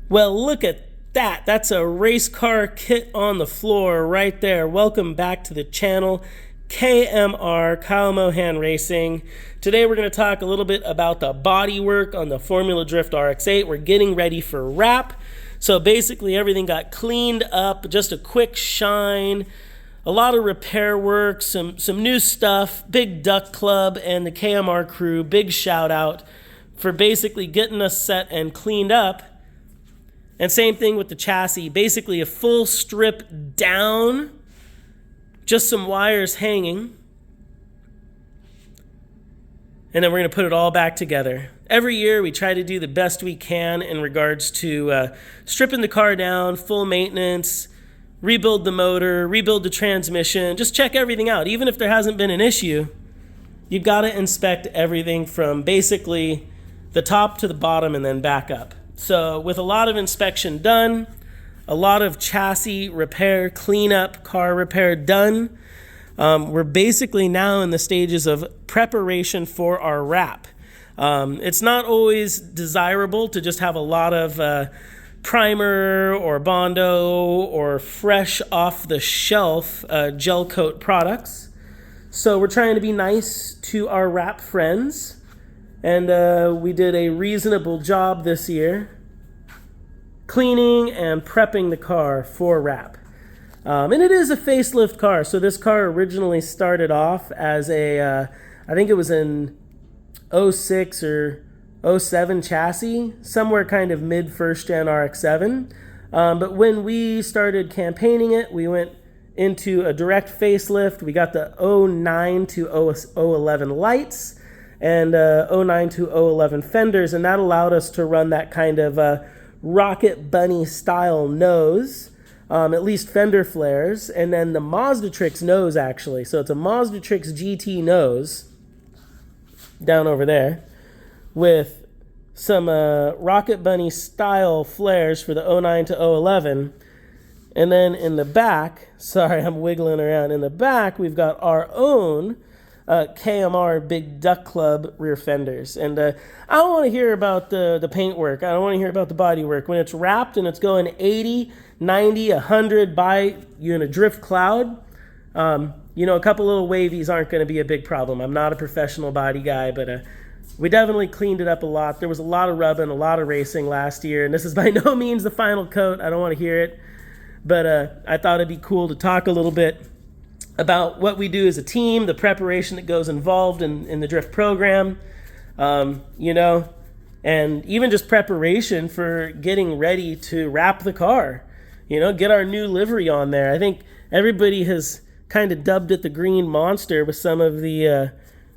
Well, look at that. That's a race car kit on the floor right there. Welcome back to the channel, KMR, Kyle Mohan Racing. Today we're going to talk a little bit about the body work on the Formula Drift RX8. We're getting ready for wrap. So basically everything got cleaned up, just a quick shine, a lot of repair work, some new stuff. Big Duck Club and the KMR crew, big shout out for basically getting us set and cleaned up. And same thing with the chassis, basically a full strip down, just some wires hanging. And then we're going to put it all back together. Every year we try to do the best we can in regards to stripping the car down, full maintenance, rebuild the motor, rebuild the transmission, just check everything out. Even if there hasn't been an issue, you've got to inspect everything from basically the top to the bottom and then back up. So with a lot of inspection done, a lot of chassis repair, cleanup, car repair done, we're basically now in the stages of preparation for our wrap. It's not always desirable to just have a lot of primer or Bondo or fresh off the shelf gel coat products. So we're trying to be nice to our wrap friends. And we did a reasonable job this year cleaning and prepping the car for wrap. And it is a facelift car. So this car originally started off as a, I think it was an 06 or 07 chassis, somewhere kind of mid first gen RX7. But when we started campaigning it, we went into a direct facelift. We got the 09 to 011 lights and 09 to 011 fenders, and that allowed us to run that kind of rocket bunny style nose, at least fender flares, and then the Mazda Trix nose actually. So it's a Mazda Trix GT nose down over there with some rocket bunny style flares for the 09 to 011. And then in the back, sorry, I'm wiggling around. In the back, we've got our own KMR Big Duck Club rear fenders. And I don't want to hear about the paint work. I don't want to hear about the body work. When it's wrapped and it's going 80, 90, 100 by you in a drift cloud, you know, a couple little wavies aren't going to be a big problem. I'm not a professional body guy, but we definitely cleaned it up a lot. There was a lot of rubbing, a lot of racing last year, and this is by no means the final coat. I don't want to hear it, but I thought it'd be cool to talk a little bit about what we do as a team, the preparation that goes involved in the drift program, you know, and even just preparation for getting ready to wrap the car, you know, get our new livery on there. I think everybody has kind of dubbed it the Green Monster with some of the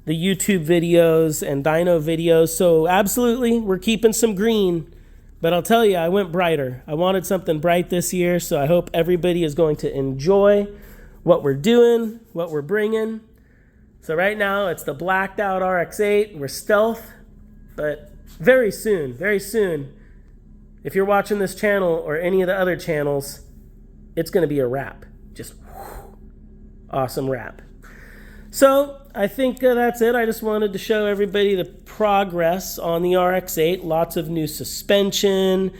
YouTube videos and dyno videos. So absolutely, we're keeping some green, but I'll tell you, I went brighter. I wanted something bright this year, so I hope everybody is going to enjoy what we're doing, what we're bringing. So right now it's the blacked out RX8. We're stealth, but very soon, if you're watching this channel or any of the other channels, it's going to be a wrap. Just awesome wrap. So I think that's it. I just wanted to show everybody the progress on the RX8. Lots of new suspension,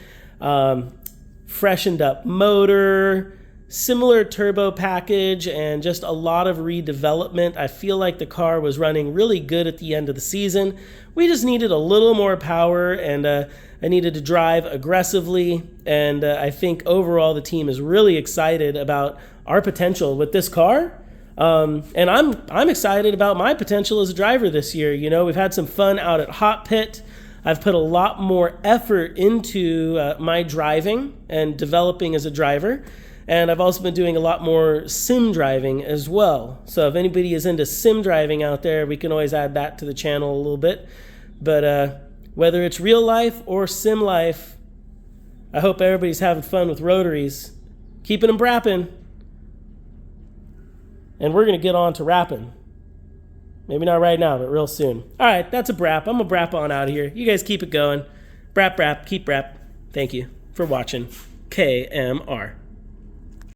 freshened up motor, similar turbo package, and just a lot of redevelopment. I feel like the car was running really good at the end of the season. We just needed a little more power, and I needed to drive aggressively, and I think overall the team is really excited about our potential with this car. And I'm excited about my potential as a driver this year. You know, we've had some fun out at Hot Pit. I've put a lot more effort into my driving and developing as a driver. And I've also been doing a lot more sim driving as well. So if anybody is into sim driving out there, we can always add that to the channel a little bit. But whether it's real life or sim life, I hope everybody's having fun with rotaries, keeping them brapping. And we're going to get on to wrapping. Maybe not right now, but real soon. All right, that's a brap. I'm going to brap on out of here. You guys keep it going. Brap, brap, keep brap. Thank you for watching KMR.